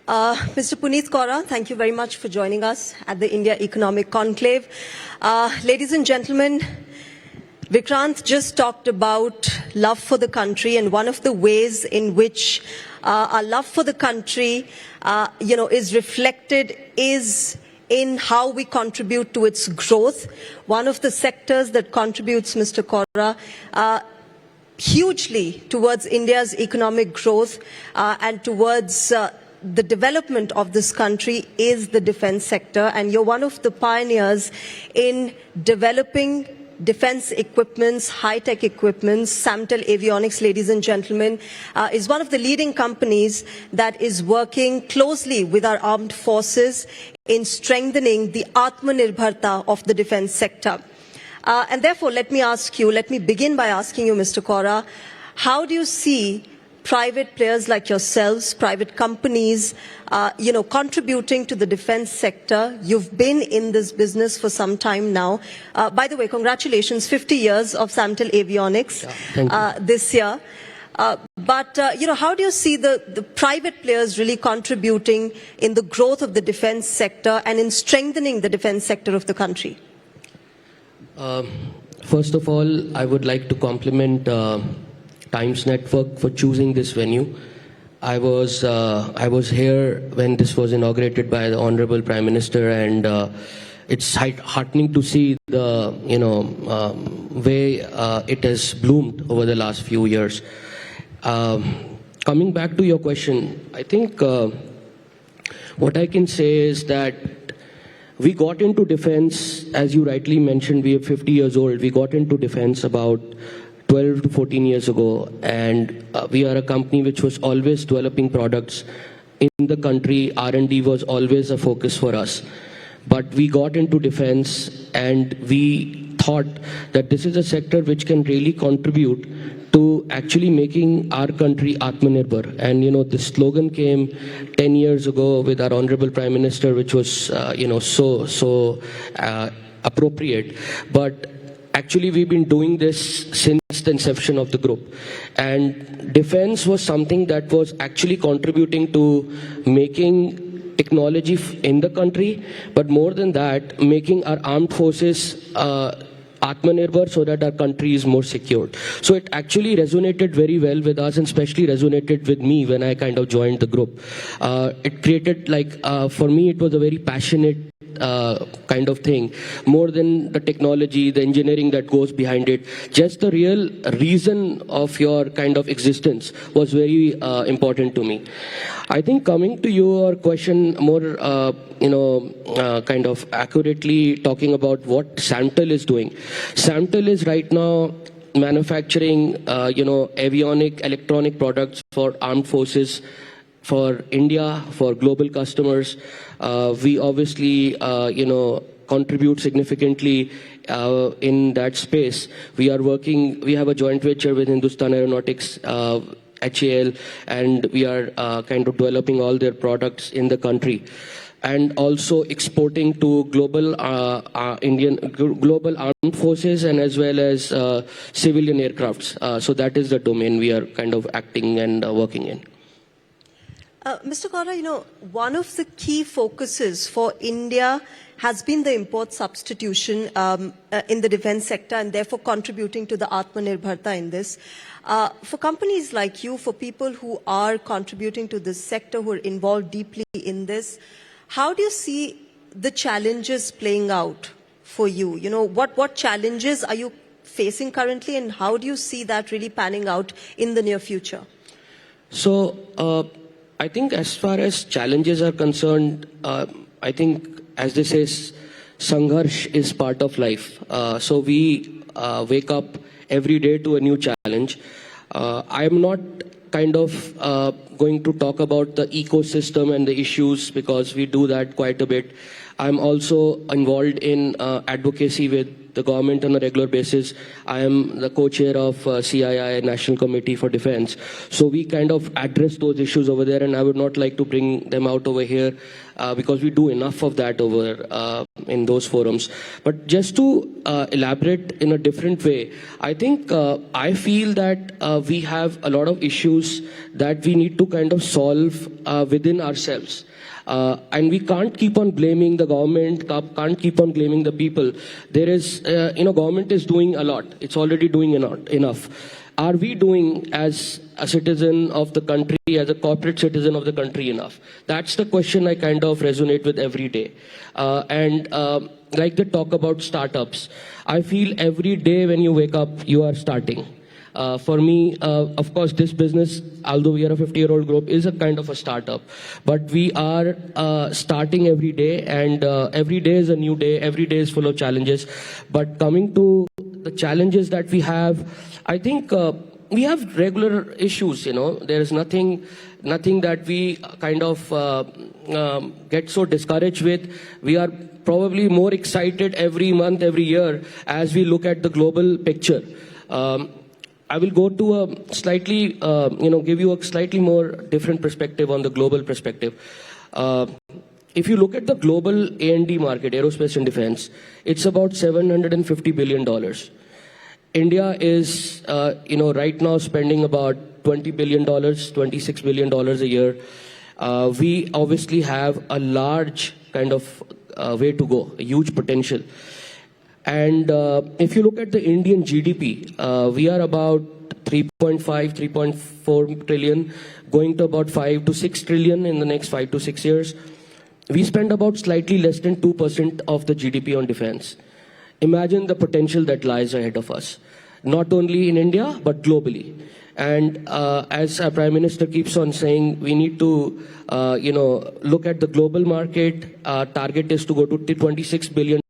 Mr. Punnet Kaura, thank you very much for joining us at the India Economic Conclave. Ladies and gentlemen, Vikrant just talked about love for the country, and one of the ways in which our love for the country, is reflected is in how we contribute to its growth. One of the sectors that contributes, Mr. Kaura, hugely towards India's economic growth and towards the development of this country is the defense sector, and you're one of the pioneers in developing defense equipments, high-tech equipments. Samtel Avionics, ladies and gentlemen, is one of the leading companies that is working closely with our armed forces in strengthening the Atmanirbharta of the defense sector. And therefore, let me begin by asking you, Mr. Kaura, how do you see private players like yourselves, private companies, contributing to the defense sector? You've been in this business for some time now. By the way, congratulations, 50 years of Samtel Avionics this year. But how do you see the private players really contributing in the growth of the defense sector and in strengthening the defense sector of the country? First of all, I would like to compliment Times Network for choosing this venue. I was here when this was inaugurated by the Honorable Prime Minister, and it's heartening to see the way it has bloomed over the last few years. Coming back to your question, I think what I can say is that we got into defense, as you rightly mentioned, we are 50 years old. We got into defense about 12 to 14 years ago, and we are a company which was always developing products in the country. R&D was always a focus for us. But we got into defense and we thought that this is a sector which can really contribute to actually making our country Atmanirbhar. And this slogan came 10 years ago with our Honorable Prime Minister, which was so appropriate. But actually, we've been doing this since the inception of the group. And defense was something that was actually contributing to making technology in the country, but more than that, making our armed forces Atmanirbhar so that our country is more secured. So it actually resonated very well with us, and especially resonated with me when I kind of joined the group. It created for me, it was a very passionate kind of thing, more than the technology, the engineering that goes behind it. Just the real reason of your kind of existence was very important to me. I think coming to your question more, kind of accurately talking about what Samtel is doing. Samtel is right now manufacturing, avionic, electronic products for armed forces, for India, for global customers. We obviously, contribute significantly in that space. We have a joint venture with Hindustan Aeronautics, HAL, and we are kind of developing all their products in the country, and also exporting to global global armed forces and as well as civilian aircrafts. So that is the domain we are kind of acting and working in. Mr. Kaura, one of the key focuses for India has been the import substitution in the defense sector, and therefore contributing to the Atmanirbharta in this. For companies like you, for people who are contributing to this sector, who are involved deeply in this, how do you see the challenges playing out for you? What challenges are you facing currently, and how do you see that really panning out in the near future? So, I think as far as challenges are concerned, I think, as they say, Sangharsh is part of life. So we wake up every day to a new challenge. I am not kind of going to talk about the ecosystem and the issues, because we do that quite a bit. I'm also involved in advocacy with the government on a regular basis. I am the co-chair of CII, National Committee for Defense. So we kind of address those issues over there, and I would not like to bring them out over here because we do enough of that over in those forums. But just to elaborate in a different way, I think I feel that we have a lot of issues that we need to kind of solve within ourselves. And we can't keep on blaming the government, can't keep on blaming the people. There is, government is doing a lot. It's already doing enough. Are we doing as a citizen of the country, as a corporate citizen of the country enough? That's the question I kind of resonate with every day. Like the talk about startups, I feel every day when you wake up, you are starting. For me, of course, this business, although we are a 50-year-old group, is a kind of a startup. But we are starting every day, and every day is a new day. Every day is full of challenges. But coming to the challenges that we have, I think we have regular issues. There is nothing that we kind of get so discouraged with. We are probably more excited every month, every year, as we look at the global picture. I will go to a slightly, give you a slightly more different perspective on the global perspective. If you look at the global A&D market, aerospace and defense, it's about $750 billion. India is, right now spending about $20 billion, $26 billion a year. We obviously have a large kind of way to go, a huge potential. And if you look at the Indian GDP, we are about 3.5, 3.4 trillion, going to about 5 to 6 trillion in the next 5 to 6 years. We spend about slightly less than 2% of the GDP on defense. Imagine the potential that lies ahead of us, not only in India, but globally. And as our Prime Minister keeps on saying, we need to, look at the global market. Our target is to go to $26 billion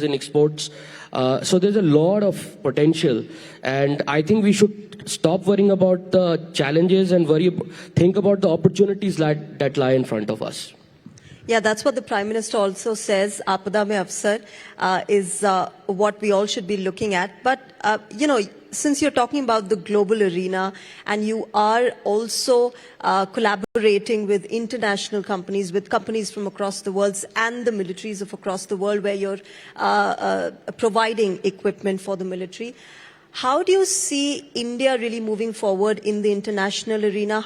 in exports. So there's a lot of potential. And I think we should stop worrying about the challenges and think about the opportunities that lie in front of us. Yeah, that's what the Prime Minister also says. Aapada mein Afsar is what we all should be looking at. But, since you're talking about the global arena and you are also collaborating with international companies, with companies from across the world and the militaries of across the world where you're providing equipment for the military, how do you see India really moving forward in the international arena?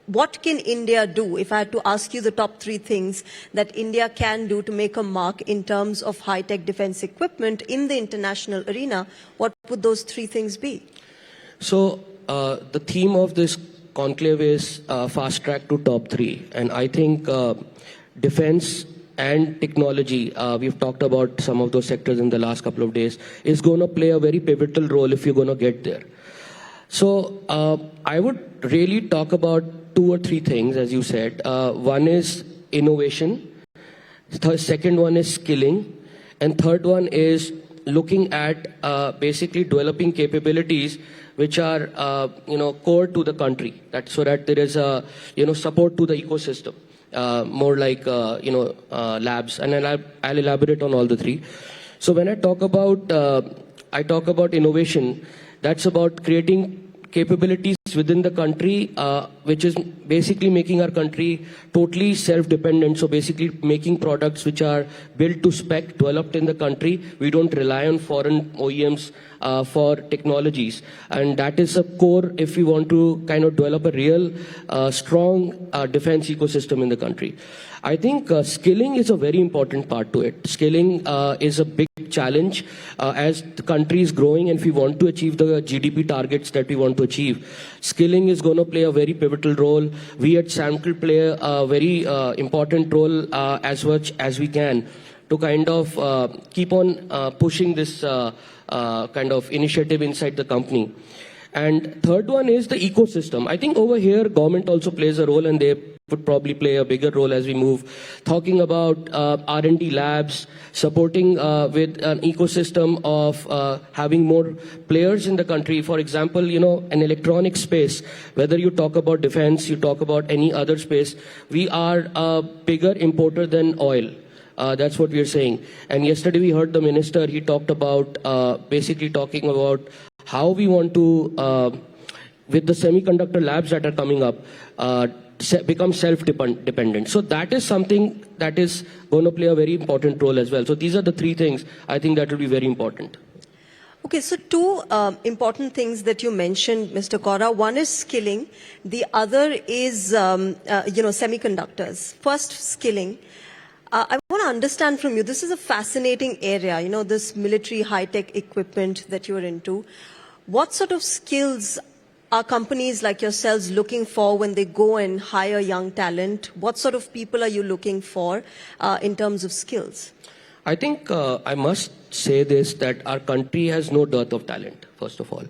What can India do? If I had to ask you the top 3 things that India can do to make a mark in terms of high-tech defense equipment in the international arena, what would those 3 things be? So the theme of this conclave is fast track to top 3. And I think defense and technology, we've talked about some of those sectors in the last couple of days, is going to play a very pivotal role if you're going to get there. So I would really talk about 2 or 3 things, as you said. One is innovation. The second one is skilling. And third one is looking at basically developing capabilities which are, core to the country. So that there is a, support to the ecosystem. More like, labs. And I'll elaborate on all the 3. So when I talk about innovation, that's about creating capabilities within the country, which is basically making our country totally self-dependent. So basically making products which are built to spec, developed in the country. We don't rely on foreign OEMs for technologies. And that is a core if we want to kind of develop a real strong defense ecosystem in the country. I think skilling is a very important part to it. Skilling is a big challenge as the country is growing, and if we want to achieve the GDP targets that we want to achieve, skilling is going to play a very pivotal role. We at Samtel play a very important role as much as we can to kind of keep on pushing this kind of initiative inside the company. And third one is the ecosystem. I think over here government also plays a role, and they would probably play a bigger role as we move. Talking about R&D labs, supporting with an ecosystem of having more players in the country. For example, an electronic space, whether you talk about defense, you talk about any other space, we are a bigger importer than oil. That's what we are saying. And yesterday we heard the minister, he talked about, basically talking about how we want to, with the semiconductor labs that are coming up, become self-dependent. So that is something that is going to play a very important role as well. So these are the three things I think that will be very important. Okay, so two important things that you mentioned, Mr. Kaura. One is skilling. The other is, semiconductors. First, skilling. I want to understand from you, this is a fascinating area, this military high-tech equipment that you're into. What sort of skills are companies like yourselves looking for when they go and hire young talent? What sort of people are you looking for in terms of skills? I think I must say this, that our country has no dearth of talent, first of all.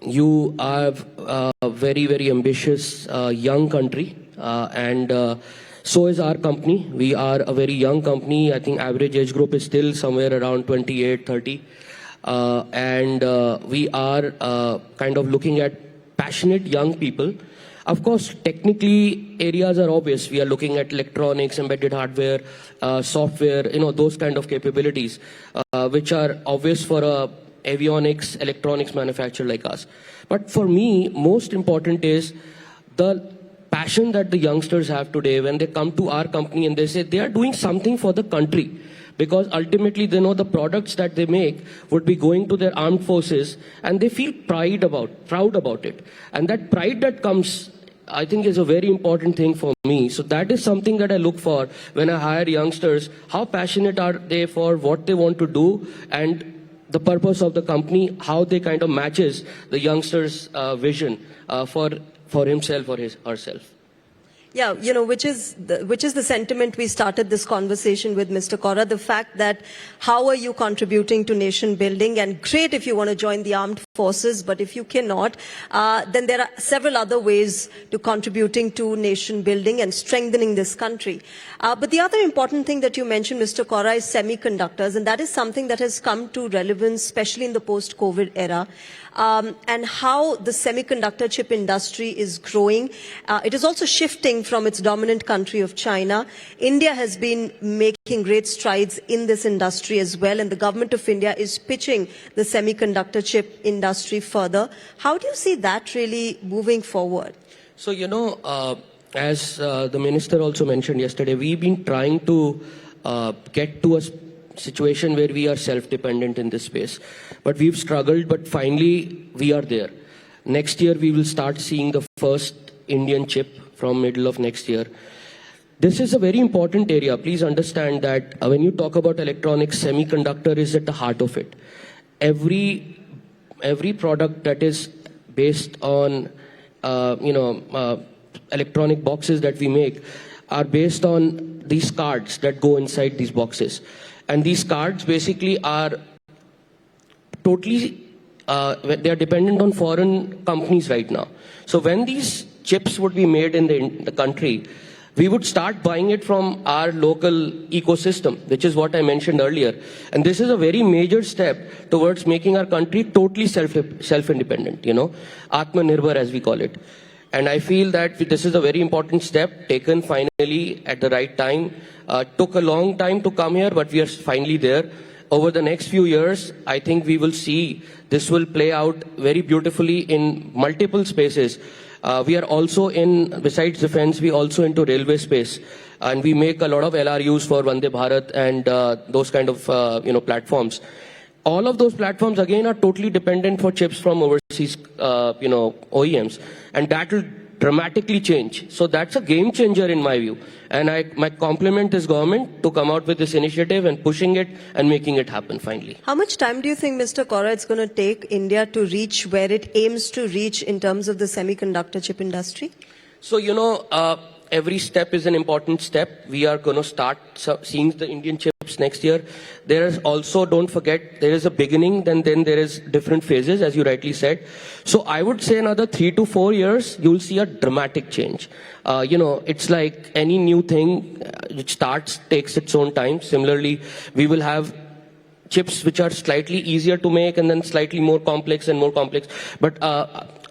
You are a very, very ambitious young country, and so is our company. We are a very young company. I think average age group is still somewhere around 28, 30. And we are kind of looking at passionate young people. Of course, technically, areas are obvious. We are looking at electronics, embedded hardware, software, those kind of capabilities, which are obvious for a avionics, electronics manufacturer like us. But for me, most important is the passion that the youngsters have today when they come to our company and they say they are doing something for the country. Because ultimately they know the products that they make would be going to their armed forces, and they feel proud about it. And that pride that comes, I think, is a very important thing for me. So that is something that I look for when I hire youngsters. How passionate are they for what they want to do, and the purpose of the company, how they kind of matches the youngster's vision for himself or herself. Yeah, which is the sentiment we started this conversation with, Mr. Kaura, the fact that how are you contributing to nation building? And great if you want to join the armed forces, but if you cannot, then there are several other ways to contributing to nation building and strengthening this country. But the other important thing that you mentioned, Mr. Kaura, is semiconductors, and that is something that has come to relevance, especially in the post-COVID era. And how the semiconductor chip industry is growing. It is also shifting from its dominant country of China. India has been making great strides in this industry as well, and the government of India is pitching the semiconductor chip industry further. How do you see that really moving forward? So, as the minister also mentioned yesterday, we've been trying to get to a situation where we are self-dependent in this space. But we've struggled, but finally we are there. Next year we will start seeing the first Indian chip from middle of next year. This is a very important area. Please understand that when you talk about electronics, semiconductor is at the heart of it. Every product that is based on, electronic boxes that we make are based on these cards that go inside these boxes. And these cards basically are totally, they are dependent on foreign companies right now. So when these chips would be made in the country, we would start buying it from our local ecosystem, which is what I mentioned earlier. And this is a very major step towards making our country totally self-independent, Atmanirbhar as we call it. And I feel that this is a very important step taken finally at the right time. Took a long time to come here, but we are finally there. Over the next few years, I think we will see this will play out very beautifully in multiple spaces. We are also besides defense, we also into railway space. And we make a lot of LRUs for Vande Bharat and those kind of, platforms. All of those platforms, again, are totally dependent for chips from overseas, OEMs. And that will dramatically change. So that's a game changer in my view. And my compliment is government to come out with this initiative and pushing it and making it happen finally. How much time do you think, Mr. Kaura, it's going to take India to reach where it aims to reach in terms of the semiconductor chip industry? So, every step is an important step. We are going to start seeing the Indian chips next year. There is also, don't forget, there is a beginning, then there is different phases, as you rightly said. So I would say another 3 to 4 years, you will see a dramatic change. It's like any new thing which takes its own time. Similarly, we will have chips which are slightly easier to make and then slightly more complex and more complex. But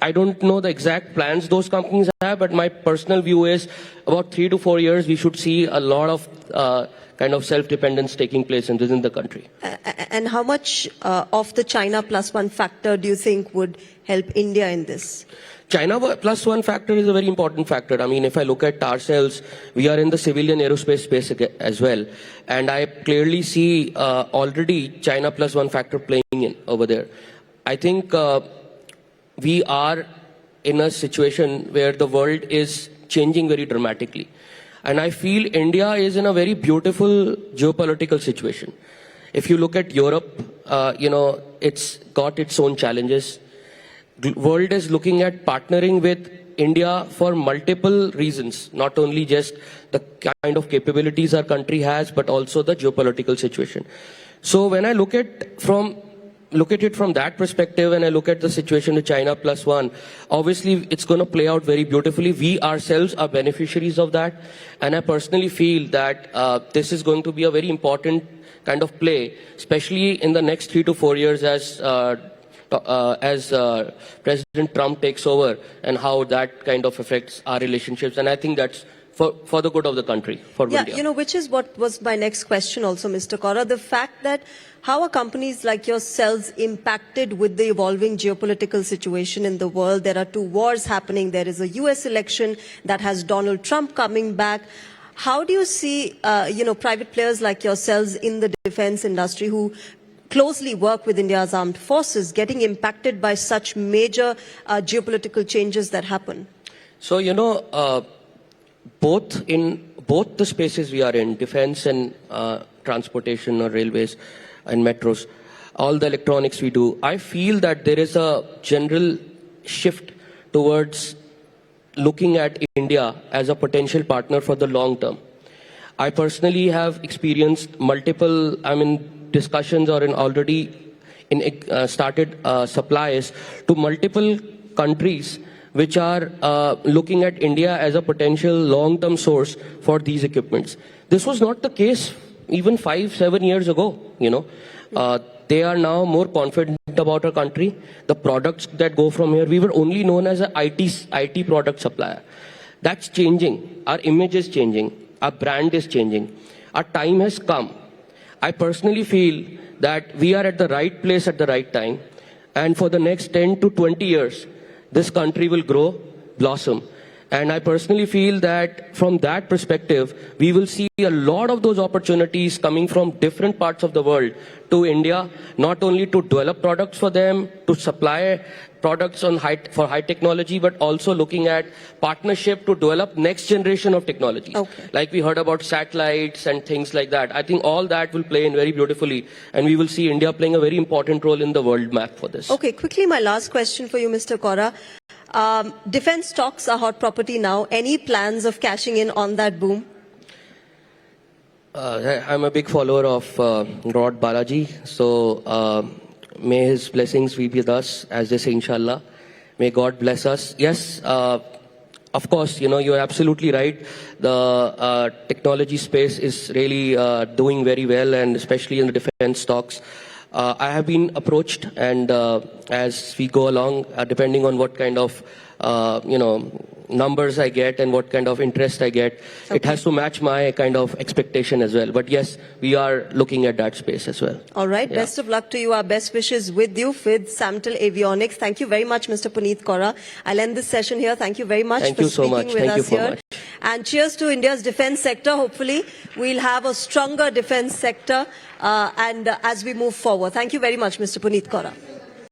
I don't know the exact plans those companies have, but my personal view is about 3 to 4 years, we should see a lot of kind of self-dependence taking place within the country. And how much of the China plus one factor do you think would help India in this? China plus one factor is a very important factor. I mean, if I look at ourselves, we are in the civilian aerospace space as well. And I clearly see already China plus one factor playing in over there. I think we are in a situation where the world is changing very dramatically. And I feel India is in a very beautiful geopolitical situation. If you look at Europe, it's got its own challenges. The world is looking at partnering with India for multiple reasons, not only just the kind of capabilities our country has, but also the geopolitical situation. So when I look at it from that perspective, and I look at the situation with China plus one, obviously it's going to play out very beautifully. We ourselves are beneficiaries of that, and I personally feel that this is going to be a very important kind of play, especially in the next 3 to 4 years as President Trump takes over, and how that kind of affects our relationships. And I think that's for the good of the country, for India. Which is what was my next question also, Mr. Kaura. The fact that how are companies like yourselves impacted with the evolving geopolitical situation in the world? There are 2 wars happening. There is a US election that has Donald Trump coming back. How do you see, private players like yourselves in the defense industry who closely work with India's armed forces getting impacted by such major geopolitical changes that happen? So, both the spaces we are in, defense and transportation or railways and metros, all the electronics we do, I feel that there is a general shift towards looking at India as a potential partner for the long term. I personally have experienced multiple, discussions or already started supplies to multiple countries which are looking at India as a potential long-term source for these equipments. This was not the case even 5-7 years ago, They are now more confident about our country. The products that go from here, we were only known as an IT product supplier. That's changing. Our image is changing. Our brand is changing. Our time has come. I personally feel that we are at the right place at the right time. And for the next 10 to 20 years, this country will grow, blossom. And I personally feel that from that perspective, we will see a lot of those opportunities coming from different parts of the world to India, not only to develop products for them, to supply products for high technology, but also looking at partnership to develop next generation of technology. Okay. Like we heard about satellites and things like that. I think all that will play in very beautifully, and we will see India playing a very important role in the world map for this. Okay, quickly, my last question for you, Mr. Kaura. Defense stocks are hot property now. Any plans of cashing in on that boom? I'm a big follower of Lord Balaji, so may his blessings be with us, as they say, inshallah. May God bless us. Yes, of course, you're absolutely right. The technology space is really doing very well, and especially in the defense stocks. I have been approached, and as we go along, depending on what kind of numbers I get and what kind of interest I get, okay, it has to match my kind of expectation as well. But yes, we are looking at that space as well. All right. Yeah. Best of luck to you. Our best wishes with you with Samtel Avionics. Thank you very much, Mr. Punnet Kaura. I'll end this session here. Thank you very much for speaking with us here. And cheers to India's defense sector. Hopefully, we'll have a stronger defense sector and as we move forward. Thank you very much, Mr. Punnet Kaura.